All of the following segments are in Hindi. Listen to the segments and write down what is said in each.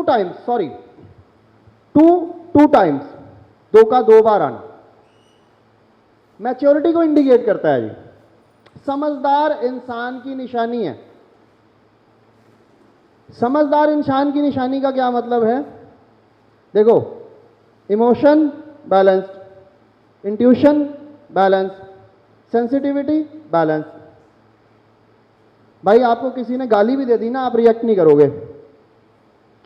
टाइम्स, सॉरी, टू टाइम्स, दो का दो बार आना मैच्योरिटी को इंडिकेट करता है जी। समझदार इंसान की निशानी है। समझदार इंसान की निशानी का क्या मतलब है? देखो, emotion balanced, intuition balance, sensitivity balance. भाई आपको किसी ने गाली भी दे दी ना, आप रिएक्ट नहीं करोगे।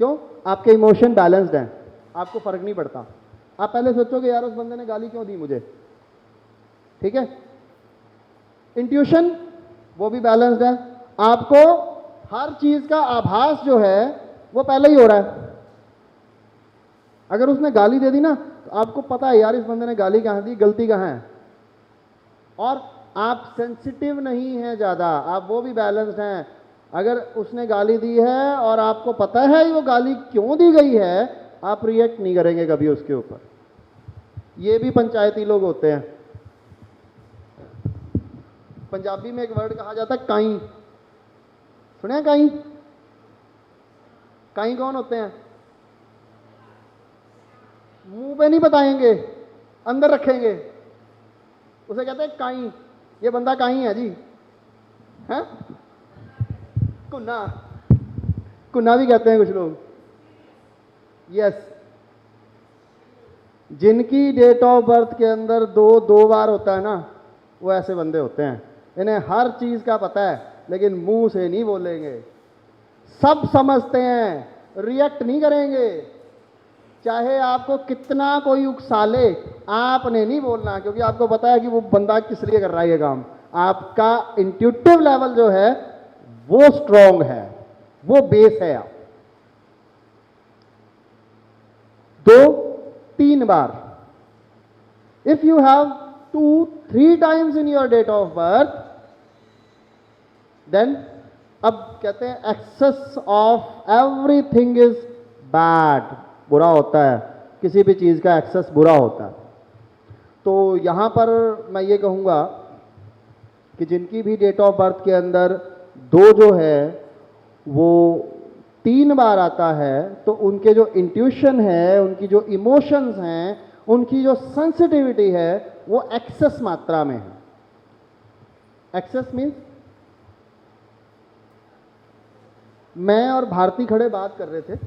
क्यों? आपके इमोशन बैलेंस्ड हैं, आपको फर्क नहीं पड़ता। आप पहले सोचोगे यार उस बंदे ने गाली क्यों दी मुझे, ठीक है। इंट्यूशन वो भी बैलेंस्ड है, आपको हर चीज का आभास जो है वो पहले ही हो रहा है। अगर उसने गाली दे दी ना तो आपको पता है यार इस बंदे ने गाली कहां दी, गलती कहां है। और आप सेंसिटिव नहीं हैं ज्यादा, आप वो भी बैलेंस्ड हैं। अगर उसने गाली दी है और आपको पता है वो गाली क्यों दी गई है, आप रिएक्ट नहीं करेंगे कभी उसके ऊपर। ये भी पंचायती लोग होते हैं। पंजाबी में एक वर्ड कहा जाता है काई, सुने काई? काई कौन होते हैं? मुंह पे नहीं बताएंगे, अंदर रखेंगे, उसे कहते हैं काई। ये बंदा काई है जी, है कुन्ना, कुन्ना भी कहते हैं कुछ लोग। यस, जिनकी डेट ऑफ बर्थ के अंदर दो बार होता है ना, वो ऐसे बंदे होते हैं। इन्हें हर चीज का पता है लेकिन मुंह से नहीं बोलेंगे। सब समझते हैं, रिएक्ट नहीं करेंगे। चाहे आपको कितना कोई उकसाले, आपने नहीं बोलना, क्योंकि आपको पता है कि वो बंदा किस लिए कर रहा है ये काम। आपका इंट्यूटिव लेवल जो है वो स्ट्रांग है, वो बेस है। आप 2-3 बार, if you have 2-3 times in your date of birth, then अब कहते हैं excess of everything is bad, बुरा होता है। किसी भी चीज का एक्सेस बुरा होता है। तो यहां पर मैं ये कहूंगा कि जिनकी भी डेट ऑफ बर्थ के अंदर 2 जो है वो 3 बार आता है, तो उनके जो इंट्यूशन है, उनकी जो इमोशंस हैं, उनकी जो सेंसिटिविटी है वो एक्सेस मात्रा में है। एक्सेस मीन्स, मैं और भारती खड़े बात कर रहे थे,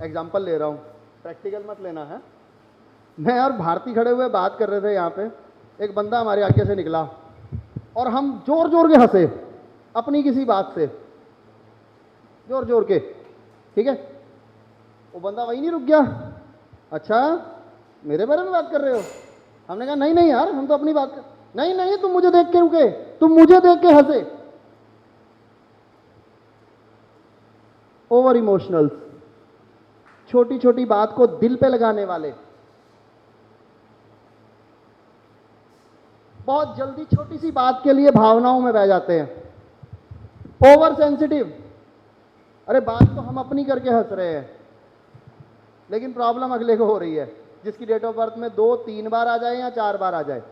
एग्जाम्पल ले रहा हूं, प्रैक्टिकल मत लेना है। मैं और भारती खड़े हुए बात कर रहे थे, यहां पे एक बंदा हमारे आगे से निकला और हम जोर जोर के हंसे अपनी किसी बात से, जोर जोर के, ठीक है। वो बंदा वही नहीं रुक गया, अच्छा मेरे बारे में बात कर रहे हो? हमने कहा नहीं नहीं यार, हम तो अपनी बात कर, नहीं नहीं तुम मुझे देख के रुके, तुम मुझे देख के हंसे। ओवर इमोशनल्स, छोटी छोटी बात को दिल पे लगाने वाले, बहुत जल्दी छोटी सी बात के लिए भावनाओं में बह जाते हैं। ओवर सेंसिटिव, अरे बात तो हम अपनी करके हंस रहे हैं लेकिन प्रॉब्लम अगले को हो रही है, जिसकी डेट ऑफ बर्थ में 2-3 बार आ जाए या 4 बार आ जाए।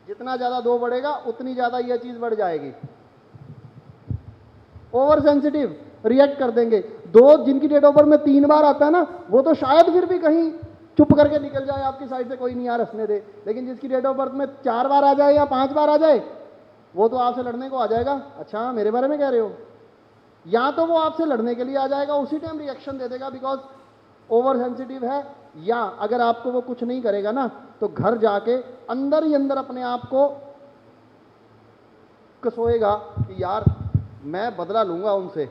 जितना ज्यादा 2 बढ़ेगा उतनी ज्यादा यह चीज बढ़ जाएगी। ओवर सेंसिटिव, रिएक्ट कर देंगे। 2 जिनकी डेट ऑफ बर्थ में 3 बार आता है ना, वो तो शायद फिर भी कहीं चुप करके निकल जाए आपकी साइड से, कोई नहीं यार हंसने दे। लेकिन जिसकी डेट ऑफ बर्थ में 4 बार आ जाए या 5 बार आ जाए, वो तो आपसे लड़ने को आ जाएगा। अच्छा मेरे बारे में कह रहे हो? या तो वो आपसे लड़ने के लिए आ जाएगा, उसी टाइम रिएक्शन दे देगा बिकॉज ओवर सेंसिटिव है, या अगर आपको वो कुछ नहीं करेगा ना तो घर जाके अंदर ही अंदर अपने आप को कसोएगा कि यार मैं बदला लूंगा उनसे,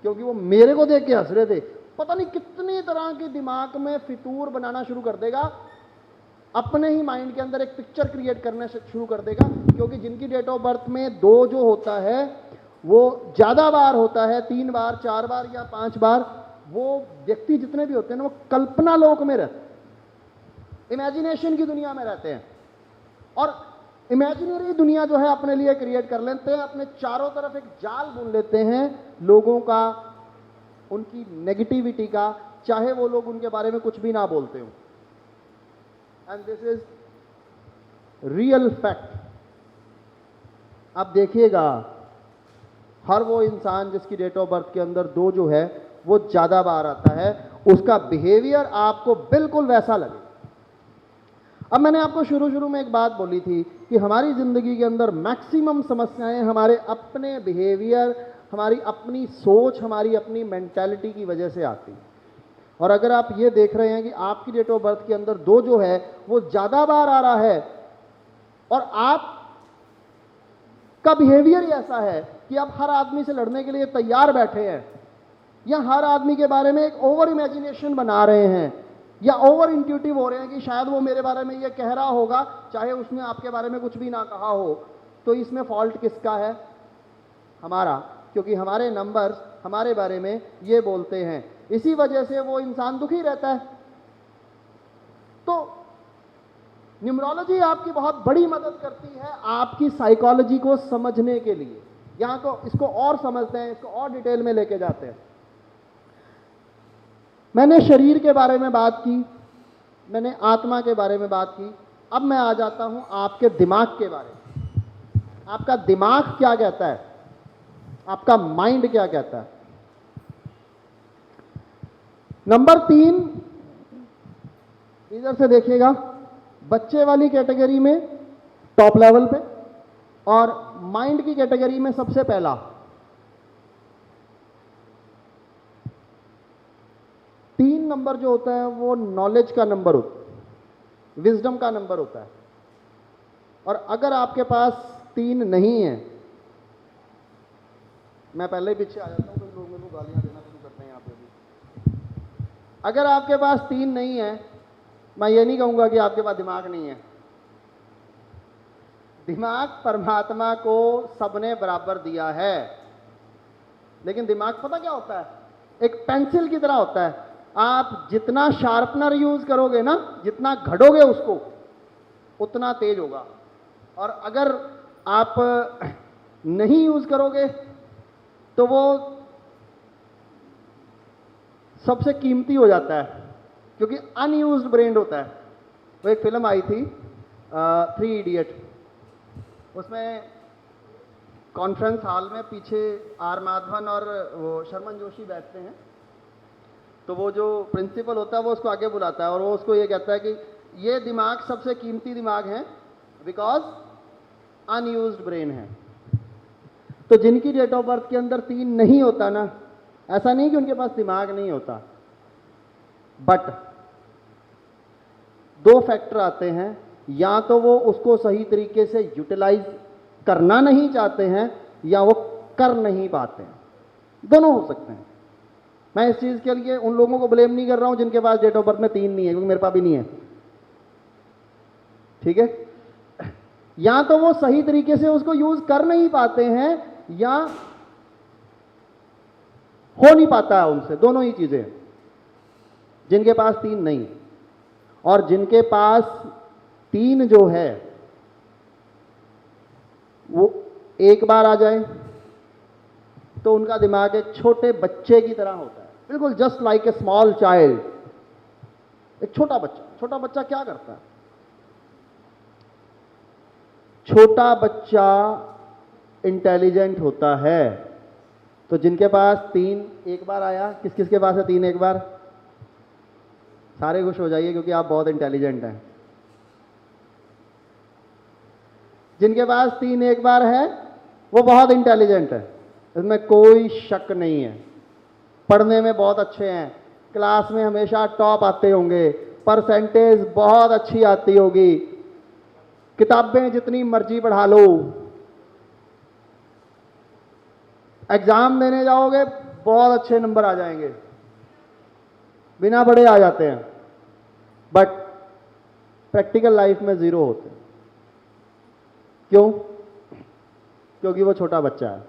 क्योंकि वो मेरे को देख के हंस रहे थे। पता नहीं कितनी तरह के दिमाग में फितूर बनाना शुरू कर देगा, अपने ही माइंड के अंदर एक पिक्चर क्रिएट करना शुरू कर देगा। क्योंकि जिनकी डेट ऑफ बर्थ में 2 जो होता है वो ज्यादा बार होता है, 3 बार 4 बार या 5 बार, वो व्यक्ति जितने भी होते हैं ना वो कल्पना लोक में रहते, इमेजिनेशन की दुनिया में रहते हैं। और इमेजिनरी दुनिया जो है अपने लिए क्रिएट कर लेते हैं, अपने चारों तरफ एक जाल बुन लेते हैं लोगों का, उनकी नेगेटिविटी का, चाहे वो लोग उनके बारे में कुछ भी ना बोलते हो। And this is real fact. आप देखिएगा हर वो इंसान जिसकी डेट ऑफ बर्थ के अंदर 2 जो है वो ज़्यादा बार आता है, उसका बिहेवियर आपको बिल्कुल वैसा लगे। अब मैंने आपको शुरू में एक बात बोली थी कि हमारी ज़िंदगी के अंदर मैक्सिमम समस्याएं हमारे अपने बिहेवियर, हमारी अपनी सोच, हमारी अपनी मेंटालिटी की वजह से आती हैं। और अगर आप ये देख रहे हैं कि आपकी डेट ऑफ बर्थ के अंदर 2 जो है वो ज़्यादा बार आ रहा है और आप का बिहेवियर ही ऐसा है कि आप हर आदमी से लड़ने के लिए तैयार बैठे हैं, या हर आदमी के बारे में एक ओवर इमेजिनेशन बना रहे हैं, या ओवर इंट्यूटिव हो रहे हैं कि शायद वो मेरे बारे में ये कह रहा होगा चाहे उसने आपके बारे में कुछ भी ना कहा हो, तो इसमें फॉल्ट किसका है? हमारा, क्योंकि हमारे नंबर्स हमारे बारे में ये बोलते हैं। इसी वजह से वो इंसान दुखी रहता है। तो न्यूमरोलॉजी आपकी बहुत बड़ी मदद करती है आपकी साइकोलॉजी को समझने के लिए। यहां तो इसको और समझते हैं, इसको और डिटेल में लेके जाते हैं। मैंने शरीर के बारे में बात की, मैंने आत्मा के बारे में बात की, अब मैं आ जाता हूं आपके दिमाग के बारे में। आपका दिमाग क्या कहता है, आपका माइंड क्या कहता है? नंबर 3, इधर से देखिएगा, बच्चे वाली कैटेगरी में टॉप लेवल पे और माइंड की कैटेगरी में सबसे पहला। नंबर जो होता है वो नॉलेज का नंबर होता है, विजडम का नंबर होता है। और अगर आपके पास 3 नहीं है, मैं पहले ही पीछे आ जाता हूं, तो लोग मेरे को गालियां देना शुरू करते हैं यहाँ पे भी। अगर आपके पास 3 नहीं है, मैं ये नहीं कहूंगा कि आपके पास दिमाग नहीं है। दिमाग परमात्मा को सबने बराबर दिया है, लेकिन दिमाग पता क्या होता है? एक पेंसिल की तरह होता है। आप जितना शार्पनर यूज करोगे ना, जितना घड़ोगे उसको, उतना तेज होगा। और अगर आप नहीं यूज करोगे तो वो सबसे कीमती हो जाता है, क्योंकि अनयूज्ड ब्रेन होता है। वो एक फिल्म आई थी 3 इडियट, उसमें कॉन्फ्रेंस हॉल में पीछे आर माधवन और वो शर्मन जोशी बैठते हैं। तो वो जो प्रिंसिपल होता है वो उसको आगे बुलाता है और वो उसको ये कहता है कि ये दिमाग सबसे कीमती दिमाग है, बिकॉज अनयूज्ड ब्रेन है। तो जिनकी डेट ऑफ बर्थ के अंदर 3 नहीं होता ना, ऐसा नहीं कि उनके पास दिमाग नहीं होता, बट 2 फैक्टर आते हैं। या तो वो उसको सही तरीके से यूटिलाइज करना नहीं चाहते हैं, या वो कर नहीं पाते हैं। दोनों हो सकते हैं। मैं इस चीज के लिए उन लोगों को ब्लेम नहीं कर रहा हूं जिनके पास डेट ऑफ बर्थ में 3 नहीं है, क्योंकि मेरे पास भी नहीं है, ठीक है। या तो वो सही तरीके से उसको यूज कर नहीं पाते हैं, या हो नहीं पाता है उनसे, दोनों ही चीजें। जिनके पास 3 नहीं, और जिनके पास 3 जो है वो एक बार आ जाए तो उनका दिमाग एक छोटे बच्चे की तरह होता है, बिल्कुल just like a small child. एक छोटा बच्चा क्या करता है? छोटा बच्चा इंटेलिजेंट होता है। तो जिनके पास 3 एक बार आया, किस किस के पास है 3 एक बार? सारे खुश हो जाइए, क्योंकि आप बहुत इंटेलिजेंट हैं। जिनके पास 3 एक बार है वो बहुत इंटेलिजेंट है, इसमें कोई शक नहीं है। पढ़ने में बहुत अच्छे हैं, क्लास में हमेशा टॉप आते होंगे, परसेंटेज बहुत अच्छी आती होगी, किताबें जितनी मर्जी पढ़ा लो, एग्जाम देने जाओगे बहुत अच्छे नंबर आ जाएंगे, बिना पढ़े आ जाते हैं। बट प्रैक्टिकल लाइफ में 0 होते हैं। क्यों? क्योंकि वो छोटा बच्चा है।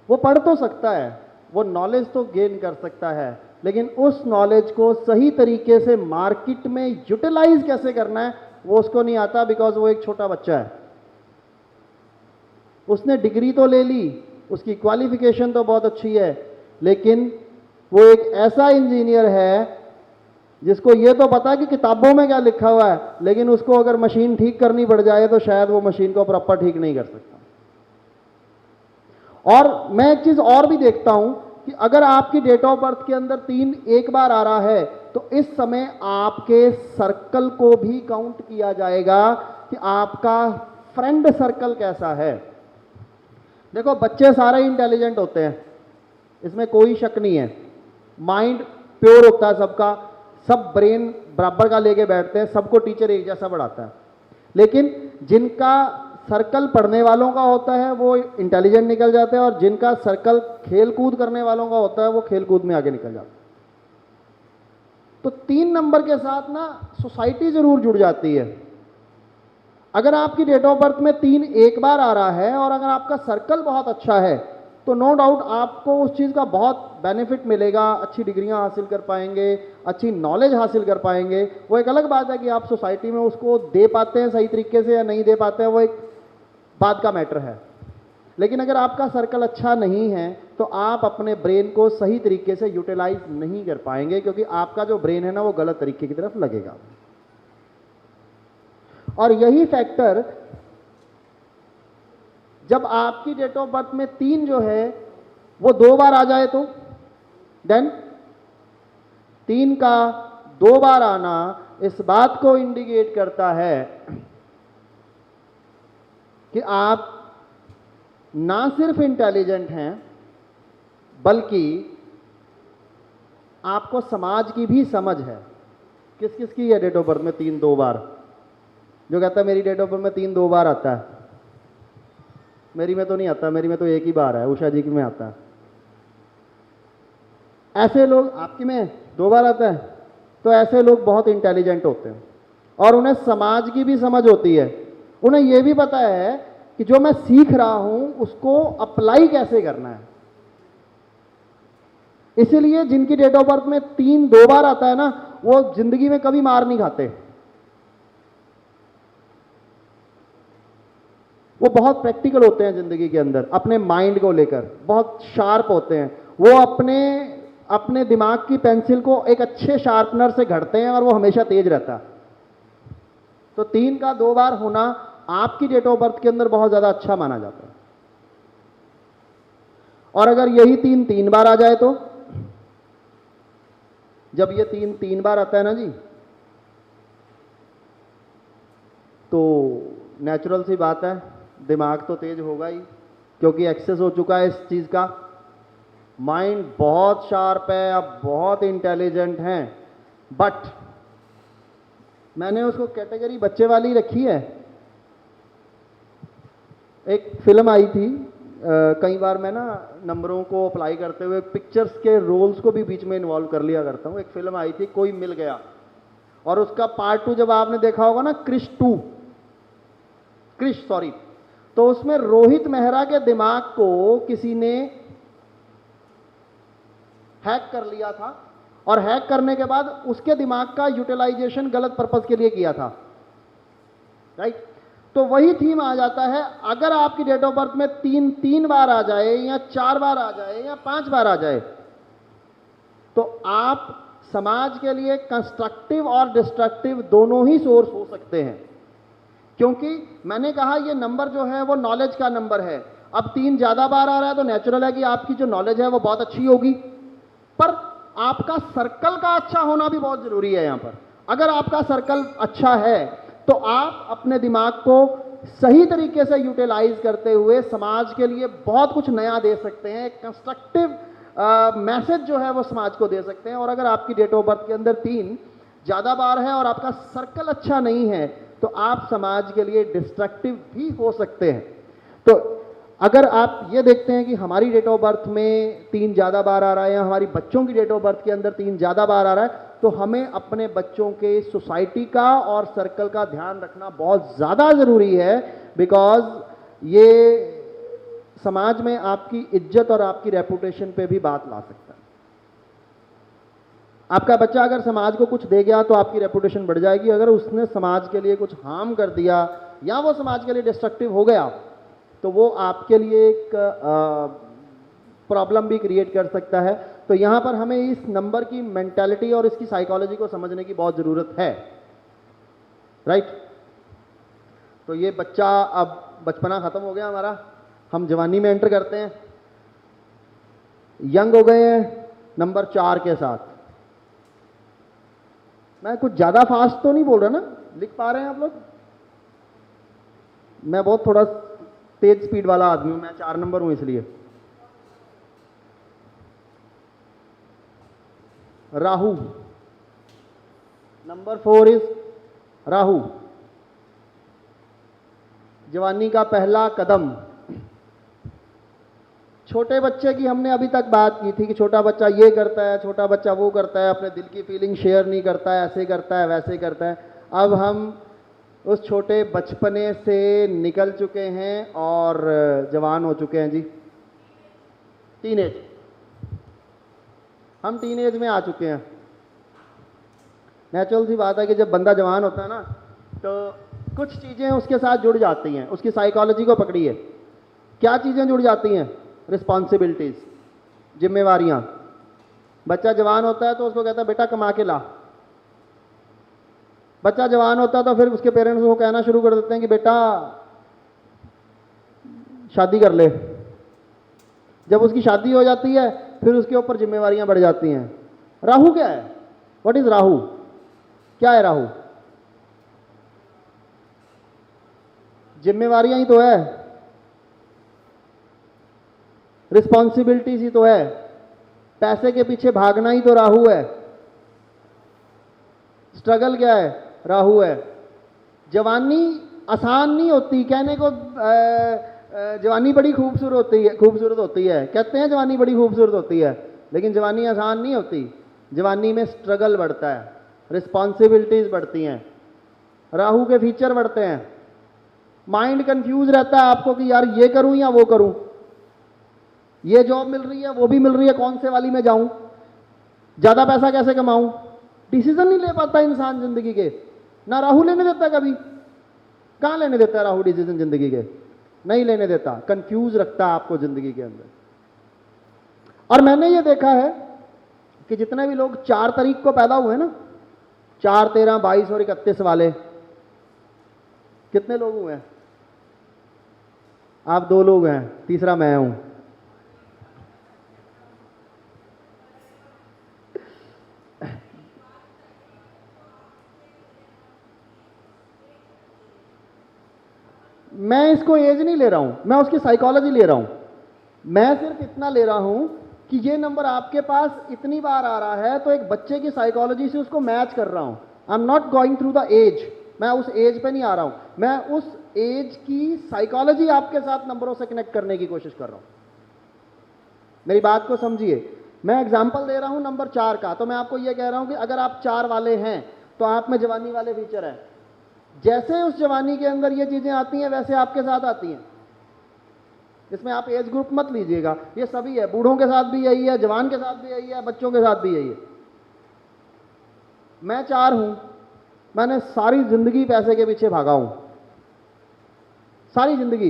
वो पढ़ तो सकता है, वो नॉलेज तो गेन कर सकता है, लेकिन उस नॉलेज को सही तरीके से मार्केट में यूटिलाइज कैसे करना है वो उसको नहीं आता, बिकॉज वो एक छोटा बच्चा है। उसने डिग्री तो ले ली, उसकी क्वालिफिकेशन तो बहुत अच्छी है, लेकिन वो एक ऐसा इंजीनियर है जिसको ये तो पता है कि किताबों में क्या लिखा हुआ है, लेकिन उसको अगर मशीन ठीक करनी पड़ जाए तो शायद वो मशीन को प्रॉपर ठीक नहीं कर सकता। और मैं एक चीज और भी देखता हूं कि अगर आपकी डेट ऑफ बर्थ के अंदर 3 एक बार आ रहा है तो इस समय आपके सर्कल को भी काउंट किया जाएगा कि आपका फ्रेंड सर्कल कैसा है। देखो बच्चे सारे इंटेलिजेंट होते हैं, इसमें कोई शक नहीं है, माइंड प्योर होता है सबका, सब ब्रेन बराबर का लेके बैठते हैं, सबको टीचर एक जैसा पढ़ाता है। लेकिन जिनका सर्कल पढ़ने वालों का होता है वो इंटेलिजेंट निकल जाते हैं, और जिनका सर्कल खेल कूद करने वालों का होता है वो खेल कूद में आगे निकल जाते हैं। तो 3 नंबर के साथ ना सोसाइटी जरूर जुड़ जाती है। अगर आपकी डेट ऑफ बर्थ में 3 एक बार आ रहा है और अगर आपका सर्कल बहुत अच्छा है तो नो डाउट आपको उस चीज़ का बहुत बेनिफिट मिलेगा, अच्छी डिग्रियां हासिल कर पाएंगे, अच्छी नॉलेज हासिल कर पाएंगे। वो एक अलग बात है कि आप सोसाइटी में उसको दे पाते हैं सही तरीके से या नहीं दे पाते हैं, वो एक बात का मैटर है। लेकिन अगर आपका सर्कल अच्छा नहीं है तो आप अपने ब्रेन को सही तरीके से यूटिलाइज नहीं कर पाएंगे, क्योंकि आपका जो ब्रेन है ना वो गलत तरीके की तरफ लगेगा। और यही फैक्टर जब आपकी डेट ऑफ बर्थ में 3 जो है वो 2 बार आ जाए तो देन 3 का 2 बार आना इस बात को इंडिकेट करता है कि आप ना सिर्फ इंटेलिजेंट हैं बल्कि आपको समाज की भी समझ है। किस किस की है डेट ऑफ बर्थ में 3 2 बार? जो कहता है मेरी डेट ऑफ बर्थ में 3 2 बार आता है, मेरी में तो नहीं आता, मेरी में तो एक ही बार है, उषा जी की में आता है। ऐसे लोग, आपकी में 2 बार आता है, तो ऐसे लोग बहुत इंटेलिजेंट होते हैं और उन्हें समाज की भी समझ होती है। उन्हें यह भी पता है कि जो मैं सीख रहा हूं उसको अप्लाई कैसे करना है। इसीलिए जिनकी डेट ऑफ बर्थ में 3 2 बार आता है ना वो जिंदगी में कभी मार नहीं खाते। वो बहुत प्रैक्टिकल होते हैं जिंदगी के अंदर, अपने माइंड को लेकर बहुत शार्प होते हैं। वो अपने दिमाग की पेंसिल को एक अच्छे शार्पनर से घड़ते हैं और वो हमेशा तेज रहता है। तो 3 का 2 बार होना आपकी डेट ऑफ बर्थ के अंदर बहुत ज्यादा अच्छा माना जाता है। और अगर यही 3 3 बार आ जाए तो, जब ये 3 3 बार आता है ना जी, तो नेचुरल सी बात है दिमाग तो तेज होगा ही, क्योंकि एक्सेस हो चुका है इस चीज का। माइंड बहुत शार्प है, आप बहुत इंटेलिजेंट हैं, बट मैंने उसको कैटेगरी बच्चे वाली रखी है। एक फिल्म आई थी, कई बार मैं ना नंबरों को अप्लाई करते हुए पिक्चर्स के रोल्स को भी बीच में इन्वॉल्व कर लिया करता हूँ। एक फिल्म आई थी कोई मिल गया, और उसका पार्ट 2 जब आपने देखा होगा ना, क्रिश सॉरी, तो उसमें रोहित मेहरा के दिमाग को किसी ने हैक कर लिया था, और हैक करने के बाद उसके दिमाग का यूटिलाइजेशन गलत पर्पस के लिए किया था, राइट। तो वही थीम आ जाता है। अगर आपकी डेट ऑफ बर्थ में 3 3 बार आ जाए या 4 बार आ जाए या 5 बार आ जाए तो आप समाज के लिए कंस्ट्रक्टिव और डिस्ट्रक्टिव दोनों ही सोर्स हो सकते हैं। क्योंकि मैंने कहा ये नंबर जो है वो नॉलेज का नंबर है। अब 3 ज्यादा बार आ रहा है तो नेचुरल है कि आपकी जो नॉलेज है वो बहुत अच्छी होगी, पर आपका सर्कल का अच्छा होना भी बहुत जरूरी है। यहां पर अगर आपका सर्कल अच्छा है तो आप अपने दिमाग को सही तरीके से यूटिलाइज करते हुए समाज के लिए बहुत कुछ नया दे सकते हैं, कंस्ट्रक्टिव मैसेज जो है वो समाज को दे सकते हैं। और अगर आपकी डेट ऑफ बर्थ के अंदर 3 ज्यादा बार है और आपका सर्कल अच्छा नहीं है तो आप समाज के लिए डिस्ट्रक्टिव भी हो सकते हैं। तो अगर आप ये देखते हैं कि हमारी डेट ऑफ बर्थ में 3 ज्यादा बार आ रहा है या हमारी बच्चों की डेट ऑफ बर्थ के अंदर 3 ज्यादा बार आ रहा है, तो हमें अपने बच्चों के सोसाइटी का और सर्कल का ध्यान रखना बहुत ज्यादा जरूरी है, बिकॉज ये समाज में आपकी इज्जत और आपकी रेपुटेशन पे भी बात ला सकता है। आपका बच्चा अगर समाज को कुछ दे गया तो आपकी रेपुटेशन बढ़ जाएगी। अगर उसने समाज के लिए कुछ हार्म कर दिया या वो समाज के लिए डिस्ट्रक्टिव हो गया तो वो आपके लिए एक प्रॉब्लम भी क्रिएट कर सकता है। तो यहां पर हमें इस नंबर की मेंटालिटी और इसकी साइकोलॉजी को समझने की बहुत जरूरत है, राइट। तो ये बच्चा, अब बचपना खत्म हो गया हमारा, हम जवानी में एंटर करते हैं। यंग हो गए हैं नंबर 4 के साथ। मैं कुछ ज़्यादा फास्ट तो नहीं बोल रहा ना, लिख पा रहे हैं आप लोग? मैं बहुत थोड़ा तेज स्पीड वाला आदमी हूं, मैं 4 नंबर हूं इसलिए। Rahu, number 4 is Rahu. जवानी का पहला कदम। छोटे बच्चे की हमने अभी तक बात की थी कि छोटा बच्चा ये करता है, छोटा बच्चा वो करता है, अपने दिल की फीलिंग शेयर नहीं करता है, ऐसे करता है, वैसे करता है। अब हम उस छोटे बचपने से निकल चुके हैं और जवान हो चुके हैं जी। टीनेज, हम टीनेज में आ चुके हैं। नेचुरल सी बात है कि जब बंदा जवान होता है ना, तो कुछ चीज़ें उसके साथ जुड़ जाती हैं। उसकी साइकोलॉजी को पकड़िए, क्या चीज़ें जुड़ जाती हैं? रिस्पॉन्सिबिलिटीज, जिम्मेवारियां। बच्चा जवान होता है तो उसको कहता है बेटा कमा के ला। बच्चा जवान होता है तो फिर उसके पेरेंट्स को कहना शुरू कर देते हैं कि बेटा शादी कर ले। जब उसकी शादी हो जाती है फिर उसके ऊपर जिम्मेवारियां बढ़ जाती हैं। राहु क्या है? What is Rahu? क्या है राहु? जिम्मेवारियां ही तो है, रिस्पॉन्सिबिलिटीज ही तो है, पैसे के पीछे भागना ही तो राहु है। स्ट्रगल क्या है? राहु है। जवानी आसान नहीं होती। कहने को जवानी बड़ी खूबसूरत होती है, कहते हैं जवानी बड़ी खूबसूरत होती है, लेकिन जवानी आसान नहीं होती। जवानी में स्ट्रगल बढ़ता है, रिस्पॉन्सिबिलिटीज बढ़ती हैं, राहु के फीचर बढ़ते हैं। माइंड कंफ्यूज रहता है आपको कि यार ये करूं या वो करूं, ये जॉब मिल रही है, वो भी मिल रही है, कौन से वाली में जाऊं, ज्यादा पैसा कैसे कमाऊं। डिसीजन नहीं ले पाता इंसान जिंदगी के। ना राहु लेने देता कभी। कहां लेने देता है राहु डिसीजन जिंदगी के? नहीं लेने देता, कंफ्यूज रखता है आपको जिंदगी के अंदर। और मैंने ये देखा है कि जितने भी लोग 4 तारीख को पैदा हुए ना, 4, 13, 22 और 31 वाले, कितने लोग हुए हैं? आप 2 लोग हैं, तीसरा मैं हूं। मैं इसको एज नहीं ले रहा हूं, मैं उसकी साइकोलॉजी ले रहा हूं। मैं सिर्फ इतना ले रहा हूं कि ये नंबर आपके पास इतनी बार आ रहा है तो एक बच्चे की साइकोलॉजी से उसको मैच कर रहा हूं। I am not going through the age, मैं उस एज पे नहीं आ रहा हूं, मैं उस एज की साइकोलॉजी आपके साथ नंबरों से कनेक्ट करने की कोशिश कर रहा हूं। मेरी बात को समझिए। मैं एग्जाम्पल दे रहा हूं नंबर 4 का, तो मैं आपको यह कह रहा हूं कि अगर आप 4 वाले हैं तो आप में जवानी वाले फीचर हैं। जैसे उस जवानी के अंदर ये चीजें आती हैं वैसे आपके साथ आती हैं। इसमें आप एज ग्रुप मत लीजिएगा, ये सभी है, बूढ़ों के साथ भी यही है, जवान के साथ भी यही है, बच्चों के साथ भी यही है। मैं 4 हूं, मैंने सारी जिंदगी पैसे के पीछे भागा हूं, सारी जिंदगी।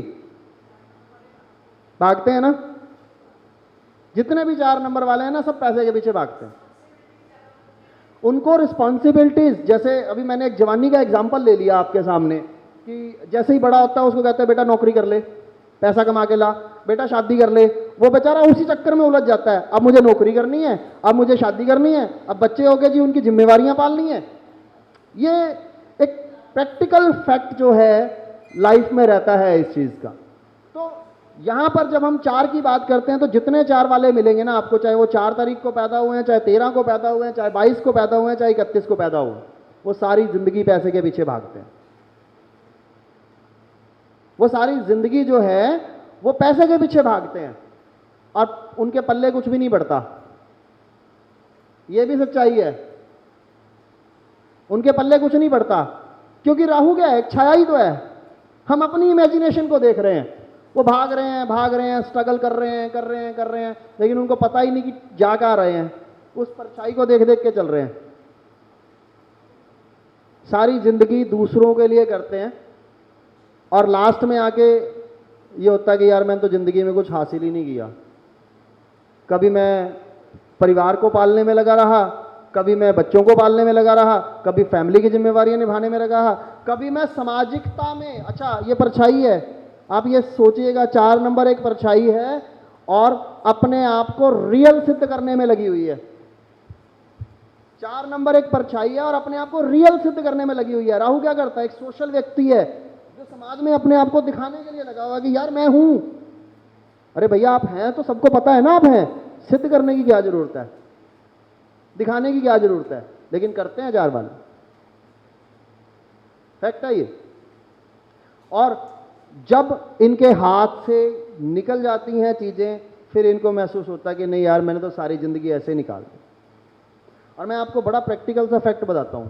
भागते हैं ना, जितने भी 4 नंबर वाले हैं ना, सब पैसे के पीछे भागते हैं। उनको रिस्पॉन्सिबिलिटीज, जैसे अभी मैंने एक जवानी का एग्जाम्पल ले लिया आपके सामने कि जैसे ही बड़ा होता है उसको कहते हैं बेटा नौकरी कर ले, पैसा कमा के ला, बेटा शादी कर ले। वो बेचारा उसी चक्कर में उलझ जाता है, अब मुझे नौकरी करनी है, अब मुझे शादी करनी है, अब बच्चे हो गए जी, उनकी जिम्मेवारियां पालनी है। ये एक प्रैक्टिकल फैक्ट जो है लाइफ में रहता है इस चीज का। तो यहां पर जब हम 4 की बात करते हैं तो जितने 4 वाले मिलेंगे ना आपको, चाहे वो 4 तारीख को पैदा हुए हैं, चाहे 13 को पैदा हुए हैं, चाहे 22 को पैदा हुए हैं, चाहे 31 को पैदा हुए, वो सारी जिंदगी पैसे के पीछे भागते हैं। वो सारी जिंदगी जो है वो पैसे के पीछे भागते हैं और उनके पल्ले कुछ भी नहीं पड़ता। ये भी सच्चाई है, उनके पल्ले कुछ नहीं पड़ता, क्योंकि राहु क्या है? छाया ही तो है। हम अपनी इमेजिनेशन को देख रहे हैं, वो भाग रहे हैं, स्ट्रगल कर रहे हैं, लेकिन उनको पता ही नहीं कि जा कहां रहे हैं, उस परछाई को देख देख के चल रहे हैं। सारी जिंदगी दूसरों के लिए करते हैं और लास्ट में आके ये होता है कि यार मैंने तो जिंदगी में कुछ हासिल ही नहीं किया। कभी मैं परिवार को पालने में लगा रहा, कभी मैं बच्चों को पालने में लगा रहा, कभी फैमिली की जिम्मेवारियां निभाने में लगा रहा, कभी मैं सामाजिकता में। अच्छा, ये परछाई है, आप ये सोचिएगा, 4 नंबर एक परछाई है और अपने आप को रियल सिद्ध करने में लगी हुई है। 4 नंबर एक परछाई है और अपने आप को रियल सिद्ध करने में लगी हुई है। राहु क्या करता है? एक सोशल व्यक्ति है जो समाज में अपने आप को दिखाने के लिए लगा हुआ कि यार मैं हूं। अरे भैया आप हैं तो सबको पता है ना आप हैं, सिद्ध करने की क्या जरूरत है, दिखाने की क्या जरूरत है? लेकिन करते हैं 4 वाले, फैक्ट है ये। और जब इनके हाथ से निकल जाती हैं चीजें, फिर इनको महसूस होता है कि नहीं यार मैंने तो सारी जिंदगी ऐसे ही निकाल दी। और मैं आपको बड़ा प्रैक्टिकल सा फैक्ट बताता हूं,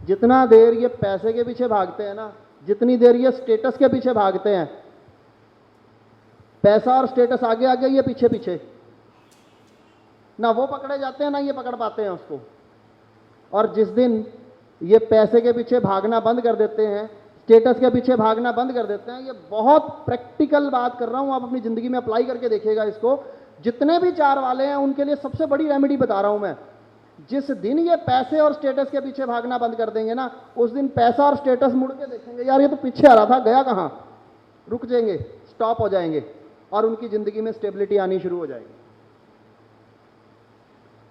जितना देर ये पैसे के पीछे भागते हैं ना, जितनी देर ये स्टेटस के पीछे भागते हैं, पैसा और स्टेटस आगे आगे, ये पीछे पीछे, ना वो पकड़े जाते हैं ना ये पकड़ पाते हैं उसको। और जिस दिन ये पैसे के पीछे भागना बंद कर देते हैं, स्टेटस के पीछे भागना बंद कर देते हैं, ये बहुत प्रैक्टिकल बात कर रहा हूं, आप अपनी जिंदगी में अप्लाई करके देखिएगा इसको। जितने भी 4 वाले हैं उनके लिए सबसे बड़ी रेमेडी बता रहा हूं मैं। जिस दिन ये पैसे और स्टेटस के पीछे भागना बंद कर देंगे ना, उस दिन पैसा और स्टेटस मुड़ के देखेंगे, यार ये तो पीछे आ रहा था, गया कहां, रुक जाएंगे, स्टॉप हो जाएंगे और उनकी जिंदगी में स्टेबिलिटी आनी शुरू हो जाएगी।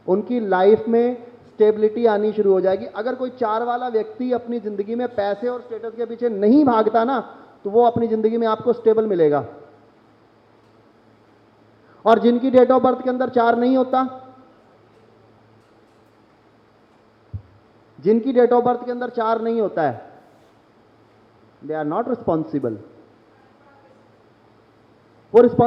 उनकी लाइफ में स्टेबिलिटी आनी शुरू हो जाएगी। अगर कोई 4 वाला व्यक्ति अपनी जिंदगी में पैसे और स्टेटस के पीछे नहीं भागता ना, तो वो अपनी जिंदगी में आपको स्टेबल मिलेगा। और जिनकी डेट ऑफ बर्थ के अंदर 4 नहीं होता, जिनकी डेट ऑफ बर्थ के अंदर 4 नहीं होता है, दे आर नॉट रिस्पॉन्सिबल। वो रिस्पॉन्सिबल